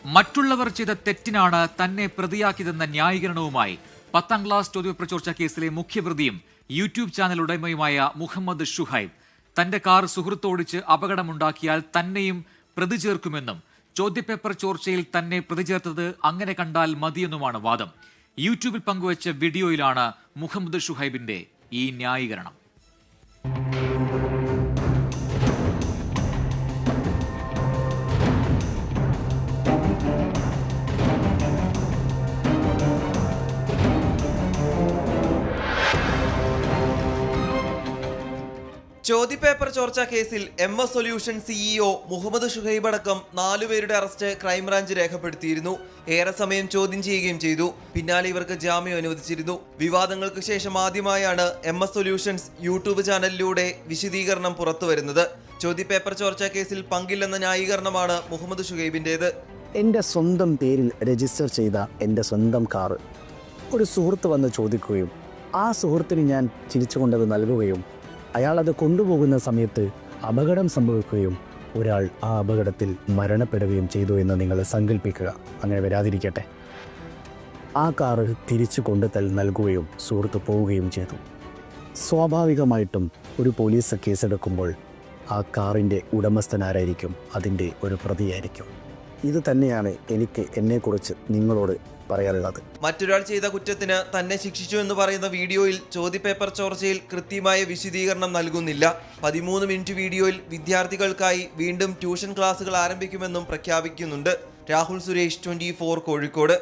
മറ്റുള്ളവർ ചെയ്ത തെറ്റിനാണ് തന്നെ പ്രതിയാക്കിയതെന്ന ന്യായീകരണവുമായി 10ാം ക്ലാസ് ചോദ്യപേപ്പർ ചോർച്ച കേസിലെ മുഖ്യപ്രതിയും യൂട്യൂബ് ചാനൽ ഉടമയുമായ മുഹമ്മദ് ഷുഹൈബ് തന്റെ കാർ സുഹൃത്തോടിച്ച് അപകടമുണ്ടാക്കിയാൽ തന്നെയും പ്രതി ചേർക്കുമെന്നും ചോദ്യപേപ്പർ ചോർച്ചയിൽ തന്നെ പ്രതി ചേർത്തത് അങ്ങനെ കണ്ടാൽ മതിയെന്നുമാണ് വാദം. യൂട്യൂബിൽ പങ്കുവച്ച വീഡിയോയിലാണ് മുഹമ്മദ് ഷുഹൈബിന്റെ ഈ ന്യായീകരണം. ചോദ്യപേപ്പർ ചോർച്ച കേസിൽ MS solution CEO Muhammad Shuhaib അടക്കം 4 പേരുടെ അറസ്റ്റ് ക്രൈംബ്രാഞ്ച് രേഖപ്പെടുത്തിയിരുന്നു. ഏറെ സമയം ചോദ്യം ചെയ്യുകയും ചെയ്തു. പിന്നാലെ ഇവർക്ക് ജാമ്യം അനുവദിച്ചിരുന്നു. വിവാദങ്ങൾക്ക് ശേഷം ആദ്യമായാണ് MS സൊല്യൂഷൻസ് യൂട്യൂബ് ചാനലിലൂടെ വിശദീകരണം പുറത്തുവരുന്നത്. ചോദ്യപേപ്പർ ചോർച്ച കേസിൽ പങ്കില്ലെന്ന ന്യായീകരണമാണ് മുഹമ്മദ് ഷുഹൈബിൻ്റേത്. എൻ്റെ സ്വന്തം പേരിൽ രജിസ്റ്റർ ചെയ്ത എൻ്റെ സ്വന്തം കാറ് ഒരു സുഹൃത്ത് വന്ന് ചോദിക്കുകയും ആ സുഹൃത്തിന് ഞാൻ ചിരിച്ചുകൊണ്ടത് നൽകുകയും അയാളത് കൊണ്ടുപോകുന്ന സമയത്ത് അപകടം സംഭവിക്കുകയും ഒരാൾ ആ അപകടത്തിൽ മരണപ്പെടുകയും ചെയ്തു എന്ന് നിങ്ങൾ സങ്കല്പിക്കുക. അങ്ങനെ വരാതിരിക്കട്ടെ. ആ കാറ് തിരിച്ചു കൊണ്ടുതൽ നൽകുകയും സുഹൃത്ത് പോവുകയും ചെയ്തു. സ്വാഭാവികമായിട്ടും ഒരു പോലീസ് കേസെടുക്കുമ്പോൾ ആ കാറിൻ്റെ ഉടമസ്ഥനാരായിരിക്കും അതിൻ്റെ ഒരു പ്രതിയായിരിക്കും. ഇത് തന്നെയാണ് എനിക്ക് എന്നെക്കുറിച്ച് നിങ്ങളോട് പറയാനുള്ളത്. മറ്റൊരാൾ ചെയ്ത കുറ്റത്തിന് തന്നെ ശിക്ഷിച്ചു എന്ന് പറയുന്ന വീഡിയോയിൽ ചോദ്യപേപ്പർ ചോർച്ചയിൽ കൃത്യമായ വിശദീകരണം നൽകുന്നില്ല. 13 മിനിറ്റ് വീഡിയോയിൽ വിദ്യാർത്ഥികൾക്കായി വീണ്ടും ട്യൂഷൻ ക്ലാസുകൾ ആരംഭിക്കുമെന്നും പ്രഖ്യാപിക്കുന്നുണ്ട്. രാഹുൽ സുരേഷ്, 24 കോഴിക്കോട്.